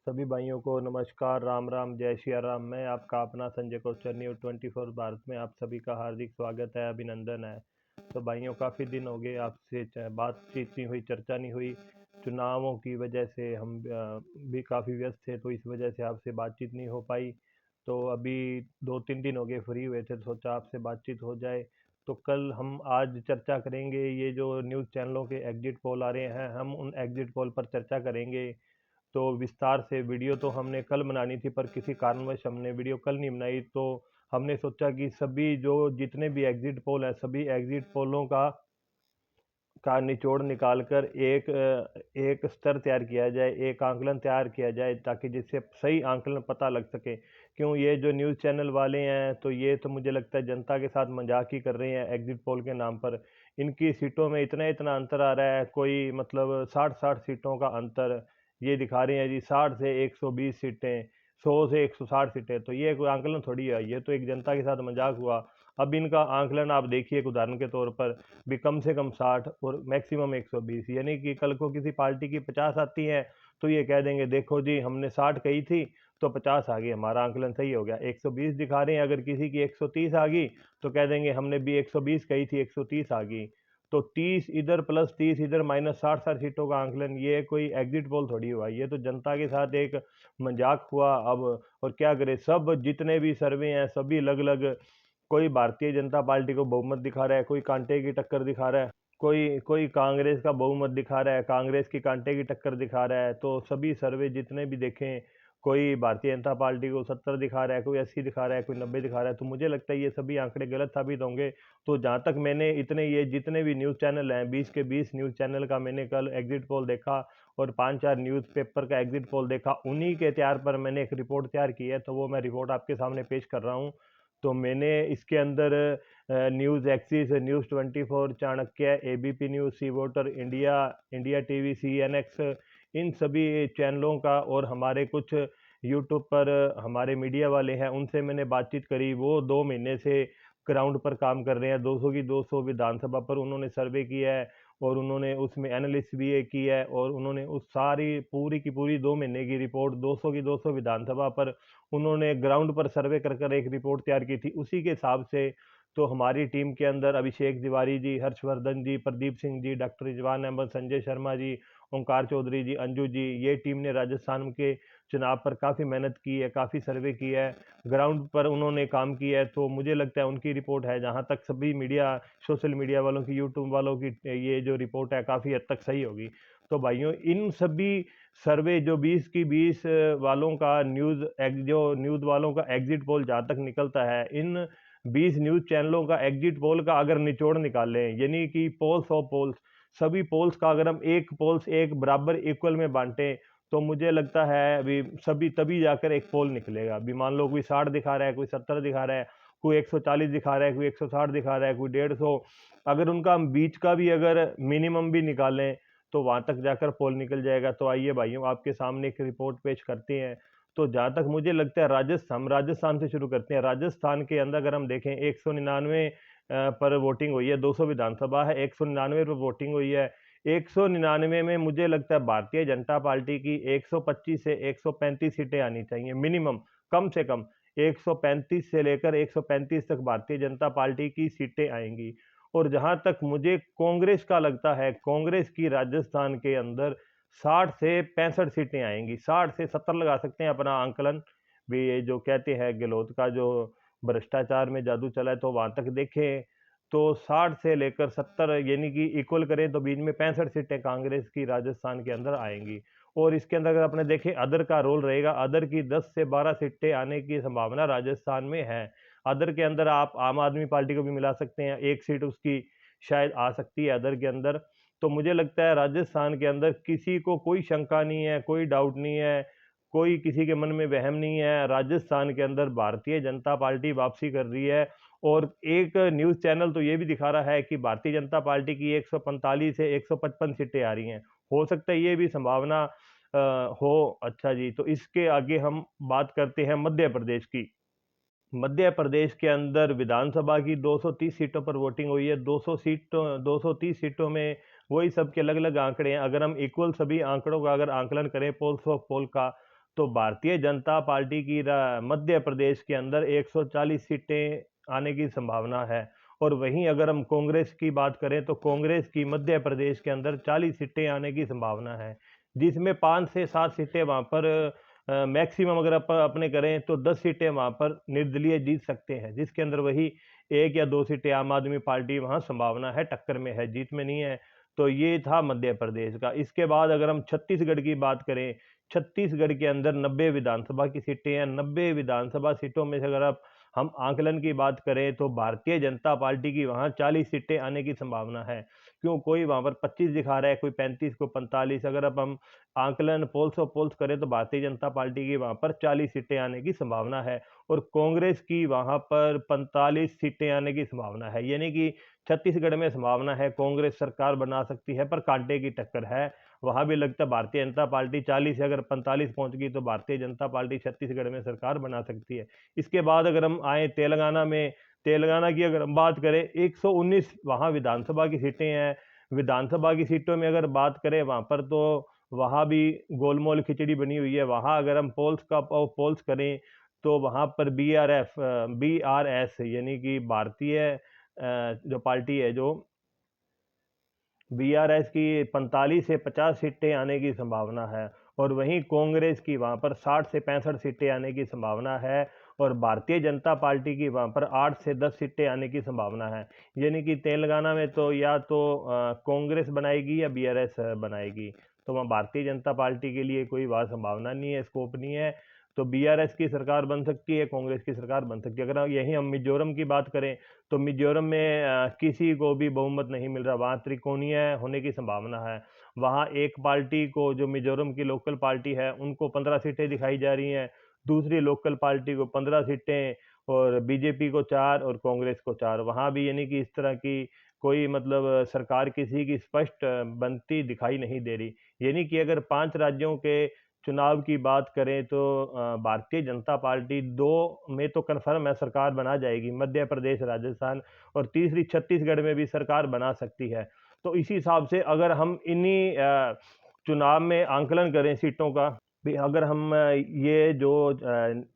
सभी भाइयों को नमस्कार, राम राम, जय सिया राम। मैं आपका अपना संजय कोचर, न्यूज़ 24 भारत में आप सभी का हार्दिक स्वागत है, अभिनंदन है। तो भाइयों, काफ़ी दिन हो गए आपसे बातचीत नहीं हुई, चर्चा नहीं हुई। चुनावों की वजह से हम भी काफ़ी व्यस्त थे, तो इस वजह से आपसे बातचीत नहीं हो पाई। तो अभी 2-3 दिन हो गए फ्री हुए थे, तो सोचा आपसे बातचीत हो जाए। तो कल हम आज चर्चा करेंगे, ये जो न्यूज़ चैनलों के एग्जिट पोल आ रहे हैं, हम उन एग्जिट पोल पर चर्चा करेंगे। तो विस्तार से वीडियो तो हमने कल बनानी थी, पर किसी कारणवश हमने वीडियो कल नहीं बनाई। तो हमने सोचा कि सभी जो जितने भी एग्जिट पोल हैं, सभी एग्जिट पोलों का निचोड़ निकाल कर एक स्तर तैयार किया जाए, एक आंकलन तैयार किया जाए, ताकि जिससे सही आंकलन पता लग सके। क्यों ये जो न्यूज़ चैनल वाले हैं, तो ये तो मुझे लगता है जनता के साथ मजाक ही कर रहे हैं एग्जिट पोल के नाम पर। इनकी सीटों में इतना इतना अंतर आ रहा है, कोई मतलब 60-60 सीटों का अंतर ये दिखा रहे हैं जी। 60 से 120 सीटें, 100 से 160 सीटें, तो ये कोई आंकलन थोड़ी है, ये तो एक जनता के साथ मजाक हुआ। अब इनका आंकलन आप देखिए, एक उदाहरण के तौर पर भी कम से कम 60 और मैक्सिमम 120, यानी कि कल को किसी पार्टी की 50 आती है, तो ये कह देंगे देखो जी, हमने 60 कही थी तो 50 आ गई, हमारा आंकलन सही हो गया। 120 दिखा रहे हैं, अगर किसी की 130 आ गई तो कह देंगे हमने भी 120 कही थी, 130 आ गई। तो 30 इधर प्लस 30 इधर माइनस 60 सीटों का आंकलन, ये कोई एग्जिट पोल थोड़ी हुआ, ये तो जनता के साथ एक मजाक हुआ। अब और क्या करे, सब जितने भी सर्वे हैं सभी अलग अलग। कोई भारतीय जनता पार्टी को बहुमत दिखा रहा है, कोई कांटे की टक्कर दिखा रहा है, कोई कोई कांग्रेस का बहुमत दिखा रहा है, कांग्रेस की कांटे की टक्कर दिखा रहा है। तो सभी सर्वे जितने भी देखें, कोई भारतीय जनता पार्टी को 70 दिखा रहा है, कोई 80 दिखा रहा है, कोई 90 दिखा रहा है। तो मुझे लगता है ये सभी आंकड़े गलत साबित होंगे। तो जहाँ तक मैंने इतने ये जितने भी न्यूज़ चैनल हैं, 20 के 20 न्यूज़ चैनल का मैंने कल एग्जिट पोल देखा, और 5-4 न्यूज़पेपर का एग्जिट पोल देखा। उन्हीं के तैयार पर मैंने एक रिपोर्ट तैयार की है, तो वो मैं रिपोर्ट आपके सामने पेश कर रहा हूँ। तो मैंने इसके अंदर News Axis, News 24, Chanakya, ABP News, C Voter, India, India TV, CNX, इन सभी चैनलों का, और हमारे कुछ यूट्यूब पर हमारे मीडिया वाले हैं, उनसे मैंने बातचीत करी। वो 2 महीने से ग्राउंड पर काम कर रहे हैं, 200 की 200 विधानसभा पर उन्होंने सर्वे किया है, और उन्होंने उसमें एनालिसिस भी की है, और उन्होंने उस सारी पूरी की पूरी 2 महीने की रिपोर्ट 200 की 200 विधानसभा पर उन्होंने ग्राउंड पर सर्वे कर कर एक रिपोर्ट तैयार की थी। उसी के हिसाब से तो हमारी टीम के अंदर अभिषेक तिवारी जी, हर्षवर्धन जी, प्रदीप सिंह जी, डॉक्टर रिजवान अहमद, संजय शर्मा जी, ओंकार चौधरी जी, अंजू जी, ये टीम ने राजस्थान के चुनाव पर काफ़ी मेहनत की है, काफ़ी सर्वे किया है, ग्राउंड पर उन्होंने काम किया है। तो मुझे लगता है उनकी रिपोर्ट है, जहाँ तक सभी मीडिया, सोशल मीडिया वालों की, यूट्यूब वालों की, ये जो रिपोर्ट है काफ़ी हद तक सही होगी। तो भाइयों, इन सभी सर्वे जो 20 की 20 वालों का जो न्यूज़ वालों का एग्जिट पोल जहाँ तक निकलता है, इन 20 न्यूज़ चैनलों का एग्जिट पोल का अगर निचोड़ निकालें, यानी कि पोल्स ऑफ पोल्स, सभी पोल्स का अगर हम एक पोल्स एक बराबर इक्वल में बांटें, तो मुझे लगता है अभी सभी तभी जाकर एक पोल निकलेगा। अभी मान लो कोई 60 दिखा रहा है, कोई 70 दिखा रहा है, कोई 140 दिखा रहा है, कोई 160 दिखा रहा है, कोई 150, अगर उनका हम बीच का भी अगर मिनिमम भी निकालें, तो वहां तक जाकर पोल निकल जाएगा। तो आइए भाइयों, आपके सामने एक रिपोर्ट पेश करते हैं। तो जहां तक मुझे लगता है, हम राजस्थान से शुरू करते हैं। राजस्थान के अंदर अगर हम देखें, 199 पर वोटिंग हुई है, 200 विधानसभा है, 199 पर वोटिंग हुई है। 199 में मुझे लगता है भारतीय जनता पार्टी की 125 से 135 सीटें आनी चाहिए मिनिमम, कम से कम 135 से लेकर 135 तक भारतीय जनता पार्टी की सीटें आएंगी। और जहां तक मुझे कांग्रेस का लगता है, कांग्रेस की राजस्थान के अंदर 60 से 65 सीटें आएंगी, 60 से 70 लगा सकते हैं अपना आंकलन भी। ये जो कहते हैं गहलोत का जो भ्रष्टाचार में जादू चला है, तो वहां तक देखें तो 60 से लेकर 70, यानी कि इक्वल करें तो बीच में 65 सीटें कांग्रेस की राजस्थान के अंदर आएंगी। और इसके अंदर अगर आपने देखे अदर का रोल रहेगा, अदर की 10 से 12 सीटें आने की संभावना राजस्थान में है। अदर के अंदर आप आम आदमी पार्टी को भी मिला सकते हैं, एक सीट उसकी शायद आ सकती है अदर के अंदर। तो मुझे लगता है राजस्थान के अंदर किसी को कोई शंका नहीं है, कोई डाउट नहीं है, कोई किसी के मन में वहम नहीं है, राजस्थान के अंदर भारतीय जनता पार्टी वापसी कर रही है। और एक न्यूज़ चैनल तो ये भी दिखा रहा है कि भारतीय जनता पार्टी की 145 से 155 सीटें आ रही हैं। हो सकता है ये भी संभावना हो। अच्छा जी, तो इसके आगे हम बात करते हैं मध्य प्रदेश की। मध्य प्रदेश के अंदर विधानसभा की 230 सीटों पर वोटिंग हुई है। 230 सीटों में वही सबके अलग अलग आंकड़े हैं। अगर हम इक्वल सभी आंकड़ों का अगर आंकलन करें पोल्स ऑफ पोल का, तो भारतीय जनता पार्टी की मध्य प्रदेश के अंदर 140 सीटें आने की संभावना है। और वहीं अगर हम कांग्रेस की बात करें तो कांग्रेस की मध्य प्रदेश के अंदर 40 सीटें आने की संभावना है, जिसमें 5 से 7 सीटें वहां पर मैक्सिमम अगर अपने करें तो 10 सीटें वहां पर निर्दलीय जीत सकते हैं, जिसके अंदर वही 1 या 2 सीटें आम आदमी पार्टी वहां संभावना है, टक्कर में है, जीत में नहीं है। तो ये था मध्य प्रदेश का। इसके बाद अगर हम छत्तीसगढ़ की बात करें, छत्तीसगढ़ के अंदर 90 विधानसभा की सीटें हैं। 90 विधानसभा सीटों में से अगर आप हम आंकलन की बात करें तो भारतीय जनता पार्टी की वहां 40 सीटें आने की संभावना है। क्यों, कोई वहां पर 25 दिखा रहा है, कोई 35, को 45। अगर अब हम आंकलन पोल्स और पोल्स करें तो भारतीय जनता पार्टी की वहां पर 40 सीटें आने की संभावना है और कांग्रेस की वहां पर 45 सीटें आने की संभावना है। यानी कि छत्तीसगढ़ में संभावना है कांग्रेस सरकार बना सकती है, पर कांटे की टक्कर है। वहां भी लगता है भारतीय जनता पार्टी 40 से अगर 45 पहुंच गई तो भारतीय जनता पार्टी छत्तीसगढ़ में सरकार बना सकती है। इसके बाद अगर हम आए तेलंगाना में, तेलंगाना की अगर हम बात करें 119 वहां विधानसभा की सीटें हैं। विधानसभा की सीटों में अगर बात करें वहां पर तो वहां भी गोलमोल खिचड़ी बनी हुई है। वहां अगर हम पोल्स करें तो वहां पर BRS यानी कि भारतीय जो पार्टी है, जो BRS की 45 से 50 सीटें आने की संभावना है और वहीं कांग्रेस की वहां पर 60 से 65 सीटें आने की संभावना है और भारतीय जनता पार्टी की वहां पर 8 से 10 सीटें आने की संभावना है। यानी कि तेलंगाना में तो या तो कांग्रेस बनाएगी या BRS बनाएगी, तो वहाँ भारतीय जनता पार्टी के लिए कोई वहाँ संभावना नहीं है, स्कोप नहीं है। तो BRS की सरकार बन सकती है, कांग्रेस की सरकार बन सकती है। अगर यही हम मिजोरम की बात करें तो मिजोरम में किसी को भी बहुमत नहीं मिल रहा, वहाँ त्रिकोणीय होने की संभावना है। वहाँ एक पार्टी को, जो मिजोरम की लोकल पार्टी है, उनको 15 सीटें दिखाई जा रही हैं, दूसरी लोकल पार्टी को 15 सीटें और बीजेपी को 4 और कांग्रेस को 4। वहाँ भी यानी कि इस तरह की कोई मतलब सरकार किसी की स्पष्ट बनती दिखाई नहीं दे रही। यानी कि अगर 5 राज्यों के चुनाव की बात करें तो भारतीय जनता पार्टी 2 में तो कन्फर्म है सरकार बना जाएगी, मध्य प्रदेश, राजस्थान, और तीसरी छत्तीसगढ़ में भी सरकार बना सकती है। तो इसी हिसाब से अगर हम इन्हीं चुनाव में आंकलन करें सीटों का भी, अगर हम ये जो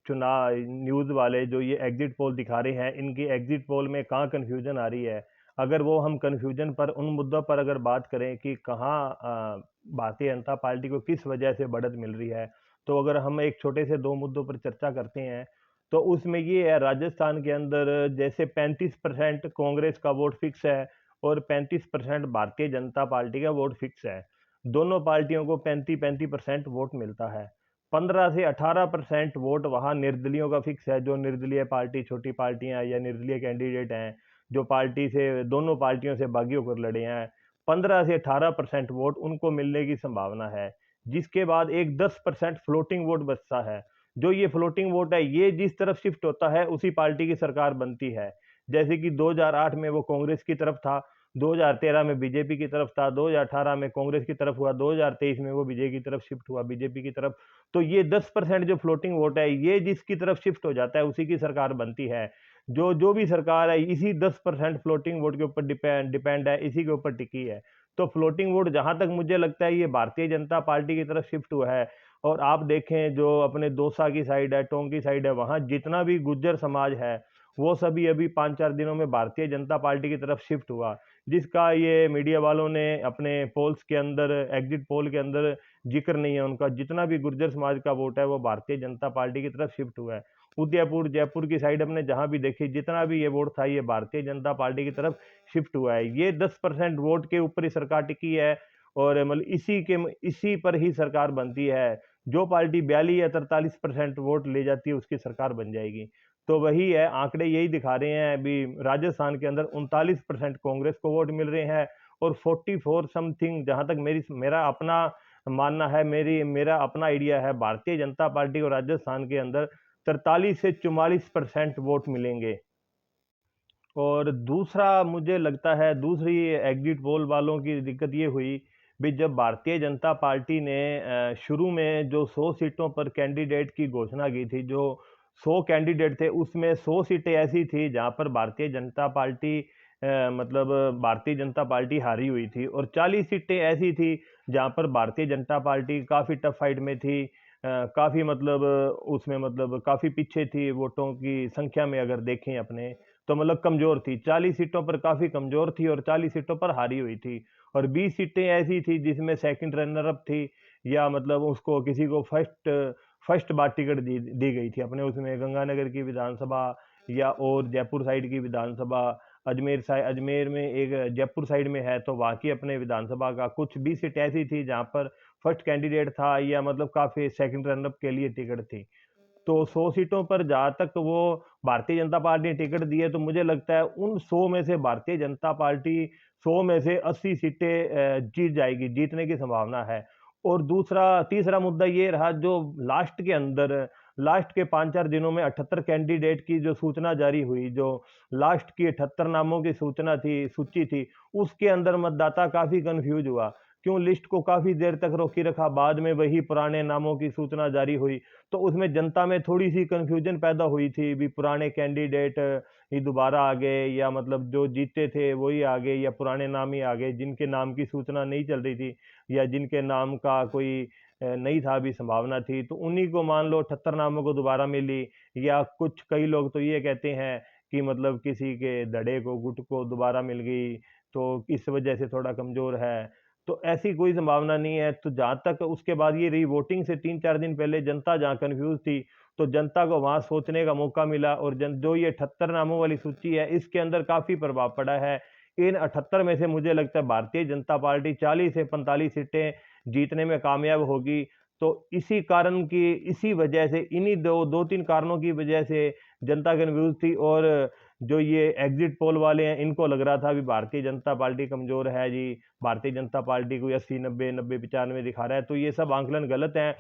चुनाव न्यूज़ वाले जो ये एग्जिट पोल दिखा रहे हैं, इनकी एग्जिट पोल में कहाँ कन्फ्यूजन आ रही है, अगर वो हम कन्फ्यूजन पर, उन मुद्दों पर अगर बात करें कि कहाँ भारतीय जनता पार्टी को किस वजह से बढ़त मिल रही है, तो अगर हम एक छोटे से 2 मुद्दों पर चर्चा करते हैं तो उसमें ये है, राजस्थान के अंदर जैसे 35% कांग्रेस का वोट फिक्स है और 35% भारतीय जनता पार्टी का वोट फिक्स है। दोनों पार्टियों को 35-35% वोट मिलता है। 15 से 18% वोट वहाँ निर्दलियों का फिक्स है, जो निर्दलीय पार्टी, छोटी पार्टियां या निर्दलीय कैंडिडेट हैं, जो पार्टी से, दोनों पार्टियों से बागी होकर लड़े हैं, 15 से 18% वोट उनको मिलने की संभावना है। जिसके बाद एक 10% फ्लोटिंग वोट बचता है। जो ये फ्लोटिंग वोट है, ये जिस तरफ शिफ्ट होता है उसी पार्टी की सरकार बनती है। जैसे कि 2008 में वो कांग्रेस की तरफ था, 2013 में बीजेपी की तरफ था, 2018 में कांग्रेस की तरफ हुआ, 2023 में वो बीजेपी की तरफ शिफ्ट हुआ, बीजेपी की तरफ। तो ये 10% जो फ्लोटिंग वोट है, ये जिसकी तरफ शिफ्ट हो जाता है उसी की सरकार बनती है। जो जो भी सरकार है इसी 10% फ्लोटिंग वोट के ऊपर डिपेंड है, इसी के ऊपर टिकी है। तो फ्लोटिंग वोट जहां तक मुझे लगता है ये भारतीय जनता पार्टी की तरफ शिफ्ट हुआ है। और आप देखें जो अपने दौसा की साइड है, टोंक की साइड है, वहां जितना भी गुज्जर समाज है वो सभी अभी 5-4 दिनों में भारतीय जनता पार्टी की तरफ शिफ्ट हुआ, जिसका ये मीडिया वालों ने अपने पोल्स के अंदर, एग्जिट पोल के अंदर जिक्र नहीं है। उनका जितना भी गुर्जर समाज का वोट है वो भारतीय जनता पार्टी की तरफ शिफ्ट हुआ है। उदयपुर, जयपुर की साइड हमने जहां भी देखी, जितना भी ये वोट था ये भारतीय जनता पार्टी की तरफ शिफ्ट हुआ है। ये 10% वोट के ऊपर ही सरकार टिकी है और मतलब इसी पर ही सरकार बनती है। जो पार्टी 42 या 43% वोट ले जाती है उसकी सरकार बन जाएगी। तो वही है, आंकड़े यही दिखा रहे हैं। अभी राजस्थान के अंदर 39% कांग्रेस को वोट मिल रहे हैं और 44 समथिंग, जहां तक मेरा अपना मानना है, मेरा अपना आइडिया है, भारतीय जनता पार्टी को राजस्थान के अंदर 43 से 44% वोट मिलेंगे। और दूसरा मुझे लगता है, दूसरी एग्जिट पोल वालों की दिक्कत ये हुई भी, जब भारतीय जनता पार्टी ने शुरू में जो 100 सीटों पर कैंडिडेट की घोषणा की थी, जो 100 कैंडिडेट थे उसमें 100 सीटें ऐसी थी जहां पर भारतीय जनता पार्टी मतलब भारतीय जनता पार्टी हारी हुई थी और 40 सीटें ऐसी थी जहां पर भारतीय जनता पार्टी काफी टफ फाइट में थी। काफ़ी मतलब उसमें मतलब काफ़ी पीछे थी वोटों की संख्या में, अगर देखें अपने तो मतलब कमज़ोर थी, 40 सीटों पर काफ़ी कमज़ोर थी और 40 सीटों पर हारी हुई थी। और 20 सीटें ऐसी थी जिसमें सेकंड रनर अप थी, या मतलब उसको किसी को फर्स्ट फर्स्ट बार टिकट दी दी गई थी अपने उसमें, गंगानगर की विधानसभा या और जयपुर साइड की विधानसभा, अजमेर में एक जयपुर साइड में है तो वहाँ की अपने विधानसभा का कुछ 20 सीट ऐसी थी जहाँ पर फर्स्ट कैंडिडेट था, या मतलब काफ़ी सेकंड रनअप के लिए टिकट थी। तो 100 सीटों पर जहाँ तक वो भारतीय जनता पार्टी ने टिकट दिए, तो मुझे लगता है उन 100 में से भारतीय जनता पार्टी 100 में से 80 सीटें जीत जाएगी, जीतने की संभावना है। और दूसरा तीसरा मुद्दा ये रहा, जो लास्ट के 5-4 दिनों में 78 कैंडिडेट की जो सूचना जारी हुई, जो लास्ट की 78 नामों की सूचना थी, सूची थी, उसके अंदर मतदाता काफ़ी कन्फ्यूज हुआ। क्यों लिस्ट को काफ़ी देर तक रोकी रखा, बाद में वही पुराने नामों की सूचना जारी हुई, तो उसमें जनता में थोड़ी-सी कन्फ्यूजन पैदा हुई थी, भी पुराने कैंडिडेट ही दोबारा आ गए, या मतलब जो जीते थे वही आ गए, या पुराने नाम ही आ गए, जिनके नाम की सूचना नहीं चल रही थी, या जिनके नाम का कोई नहीं था अभी संभावना थी, तो उन्हीं को मान लो 78 नामों को दोबारा मिली। या कुछ कई लोग तो ये कहते हैं कि मतलब किसी के धड़े को, गुट को दोबारा मिल गई, तो इस वजह से थोड़ा कमज़ोर है। तो ऐसी कोई संभावना नहीं है। तो जहाँ तक उसके बाद ये रही वोटिंग से 3-4 दिन पहले जनता जहाँ कन्फ्यूज़ थी, तो जनता को वहाँ सोचने का मौका मिला, और जो ये 78 नामों वाली सूची है, इसके अंदर काफ़ी प्रभाव पड़ा है। इन 78 में से मुझे लगता है भारतीय जनता पार्टी 40 से 45 सीटें जीतने में कामयाब होगी। तो इसी वजह से, इन्हीं 2-3 कारणों की वजह से जनता कन्फ्यूज़ थी, और जो ये एग्जिट पोल वाले हैं, इनको लग रहा था, अभी भारतीय जनता पार्टी कमज़ोर है जी, भारतीय जनता पार्टी को 80, 90, 90, 95 दिखा रहा है, तो ये सब आंकलन गलत हैं।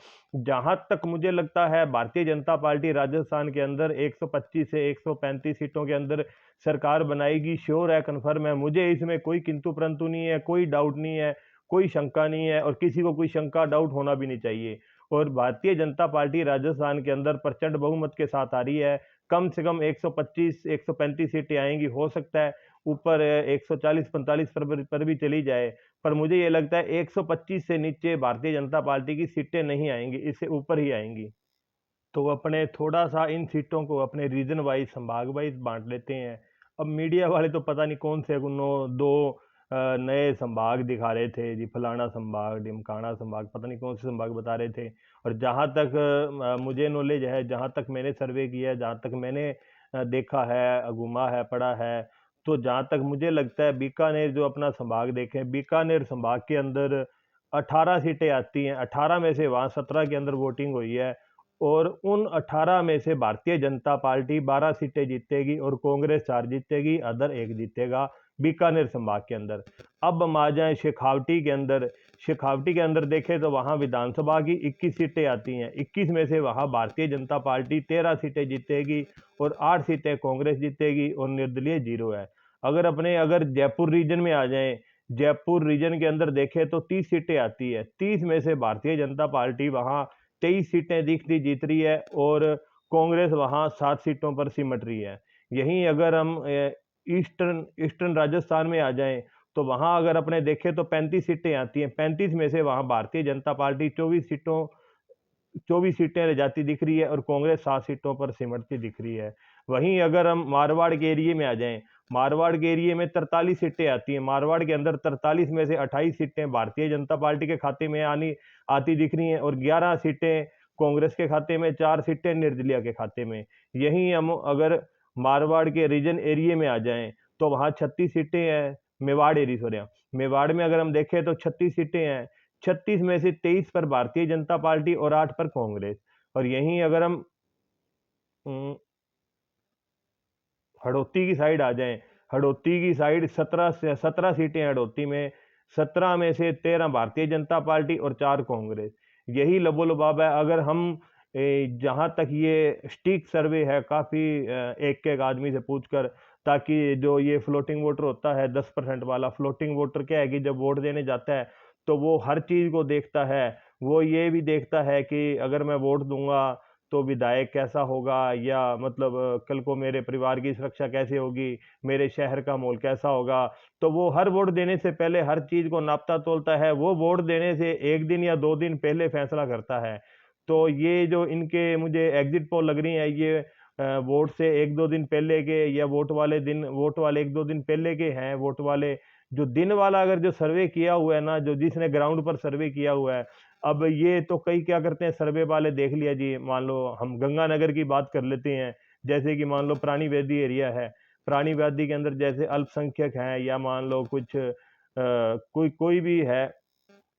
जहाँ तक मुझे लगता है भारतीय जनता पार्टी राजस्थान के अंदर 125 से 135 सीटों के अंदर सरकार बनाएगी, श्योर है, कन्फर्म है। मुझे इसमें कोई किंतु परंतु नहीं है, कोई डाउट नहीं है, कोई शंका नहीं है, और किसी को कोई शंका डाउट होना भी नहीं चाहिए। और भारतीय जनता पार्टी राजस्थान के अंदर प्रचंड बहुमत के साथ आ रही है। कम से कम 125 135 सीटें आएंगी, हो सकता है ऊपर 140-45 पर भी चली जाए, पर मुझे ये लगता है 125 से नीचे भारतीय जनता पार्टी की सीटें नहीं आएंगी, इससे ऊपर ही आएंगी। तो अपने थोड़ा सा इन सीटों को अपने रीजन वाइज, संभाग वाइज बांट लेते हैं। अब मीडिया वाले तो पता नहीं कौन से दो नए संभाग दिखा रहे थे जी, फलाना संभाग, ढिमकाना संभाग, पता नहीं कौन से संभाग बता रहे थे। और जहाँ तक मुझे नॉलेज है, जहाँ तक मैंने सर्वे किया है, जहाँ तक मैंने देखा है, घूमा है, पढ़ा है, तो जहाँ तक मुझे लगता है बीकानेर जो अपना संभाग देखें, बीकानेर संभाग के अंदर 18 सीटें आती हैं, 18 में से वहाँ 17 के अंदर वोटिंग हुई है, और उन 18 में से भारतीय जनता पार्टी 12 सीटें जीतेगी और कांग्रेस 4 जीतेगी, अदर 1 जीतेगा बीकानेर संभाग के अंदर। अब हम आ जाएं शेखावटी के अंदर। शेखावटी के अंदर देखें तो वहां विधानसभा की 21 सीटें आती हैं, 21 में से वहां भारतीय जनता पार्टी 13 सीटें जीतेगी और 8 सीटें कांग्रेस जीतेगी, और निर्दलीय 0 है। अगर जयपुर रीजन में आ जाएं, जयपुर रीजन के अंदर देखें तो 30 सीटें आती है, 30 में से भारतीय जनता पार्टी वहां 23 सीटें दिखती जीत रही है, और कांग्रेस वहां 7 सीटों पर सिमट रही है। यहीं अगर हम ईस्टर्न ईस्टर्न राजस्थान में आ जाएं, तो वहां अगर अपने देखें तो 35 सीटें आती हैं, 35 में से वहां भारतीय जनता पार्टी 24 सीटें रह जाती दिख रही है, और कांग्रेस 7 सीटों पर सिमटती दिख रही है। वहीं अगर हम मारवाड़ के एरिए में आ जाएं, मारवाड़ के एरिए में 43 सीटें आती हैं, मारवाड़ के अंदर 43 में से 28 सीटें भारतीय जनता पार्टी के खाते में आती दिख रही हैं, और 11 सीटें कांग्रेस के खाते में, 4 सीटें निर्दलीय के खाते में। यहीं हम अगर मारवाड़ के रीजन एरिए में आ जाएं, तो वहां 36 सीटें हैं, मेवाड़ एरिया सॉरी, मेवाड़ में अगर हम देखें तो 36 सीटें हैं, 36 में से 23 पर भारतीय जनता पार्टी और 8 पर कांग्रेस। और यहीं अगर हम अम, हड़ौती की साइड आ जाएं, हड़ौती की साइड 17 सीटें हैं हड़ौती में, 17 में से 13 भारतीय जनता पार्टी और 4 कांग्रेस। यही लबो लबाब है। अगर हम जहां तक ये स्टिक सर्वे है, काफी एक एक आदमी से पूछकर, ताकि जो ये फ्लोटिंग वोटर होता है 10% वाला, फ्लोटिंग वोटर क्या है कि जब वोट देने जाता है तो वो हर चीज को देखता है। वो ये भी देखता है कि अगर मैं वोट दूंगा तो विधायक कैसा होगा, या मतलब कल को मेरे परिवार की सुरक्षा कैसे होगी, मेरे शहर का माहौल कैसा होगा। तो वो हर वोट देने से पहले हर चीज को नापता तोलता है, वो वोट देने से 1 दिन या 2 दिन पहले फैसला करता है। तो ये जो इनके मुझे एग्जिट पोल लग रही है, ये वोट से एक दो दिन पहले के या वोट वाले एक दो दिन पहले के हैं। वोट वाले जो दिन वाला अगर जो सर्वे किया हुआ है ना, जो जिसने ग्राउंड पर सर्वे किया हुआ है, अब ये तो कई क्या करते हैं सर्वे वाले, देख लिया जी, मान लो हम गंगानगर की बात कर लेते हैं, जैसे कि मान लो प्राणी वैदी एरिया है, प्राणी वैदी के अंदर जैसे अल्पसंख्यक हैं या मान लो कुछ कोई कोई भी है,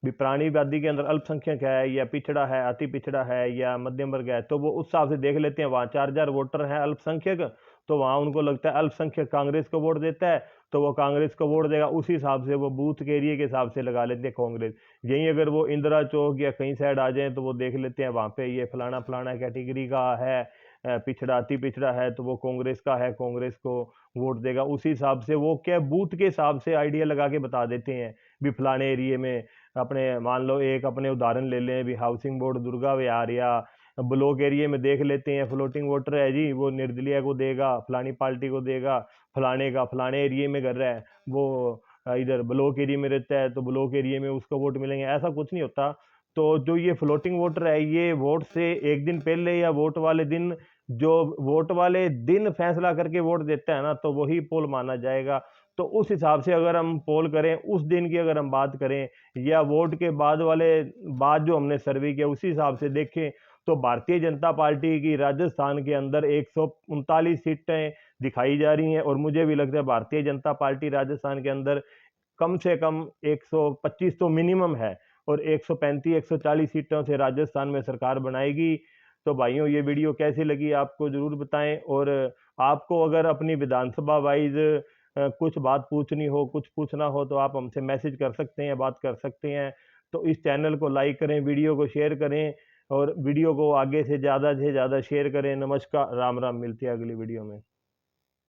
भी प्राणी वादी के अंदर अल्पसंख्यक है या पिछड़ा है, अति पिछड़ा है या मध्यम वर्ग है, तो वो उस हिसाब से देख लेते हैं। वहाँ 4,000 वोटर हैं अल्पसंख्यक, तो वहाँ उनको लगता है अल्पसंख्यक कांग्रेस को वोट देता है, तो वो कांग्रेस को वोट देगा। उसी हिसाब से वो बूथ के एरिया के हिसाब से लगा लेते हैं कांग्रेस। यहीं अगर वो इंदिरा चौक या कहीं साइड आ जाए तो वो देख लेते हैं वहाँ पे ये फलाना फलाना कैटेगरी का है, पिछड़ा अति पिछड़ा है, तो वो कांग्रेस का है, कांग्रेस को वोट देगा। उसी हिसाब से वो क्या बूथ के हिसाब से आइडिया लगा के बता देते हैं भी फलाने एरिए में अपने, मान लो एक अपने उदाहरण ले लें भी हाउसिंग बोर्ड दुर्गा विहार या ब्लॉक एरिया में देख लेते हैं, फ्लोटिंग वोटर है जी, वो निर्दलीय को देगा, फलानी पार्टी को देगा, फलाने का फलाने एरिया में कर रहा है वो इधर ब्लॉक एरिया में रहता है तो ब्लॉक एरिया में उसको वोट मिलेंगे, ऐसा कुछ नहीं होता। तो जो ये फ्लोटिंग वोटर है, ये वोट से एक दिन पहले या वोट वाले दिन, जो वोट वाले दिन फैसला करके वोट देता है ना, तो वही पोल माना जाएगा। तो उस हिसाब से अगर हम पोल करें उस दिन की, अगर हम बात करें या वोट के बाद वाले, बाद जो हमने सर्वे किया उसी हिसाब से देखें, तो भारतीय जनता पार्टी की राजस्थान के अंदर 139 सीटें दिखाई जा रही हैं। और मुझे भी लगता है भारतीय जनता पार्टी राजस्थान के अंदर कम से कम 125 तो मिनिमम है, और 135 140 सीटों से राजस्थान में सरकार बनाएगी। तो भाइयों, ये वीडियो कैसी लगी आपको जरूर बताएं। और आपको अगर अपनी विधानसभा वाइज कुछ बात पूछनी हो, कुछ पूछना हो, तो आप हमसे मैसेज कर सकते हैं, बात कर सकते हैं। तो इस चैनल को लाइक करें, वीडियो को शेयर करें, और वीडियो को आगे से ज़्यादा शेयर करें। नमस्कार, राम राम, मिलते हैं अगली वीडियो में।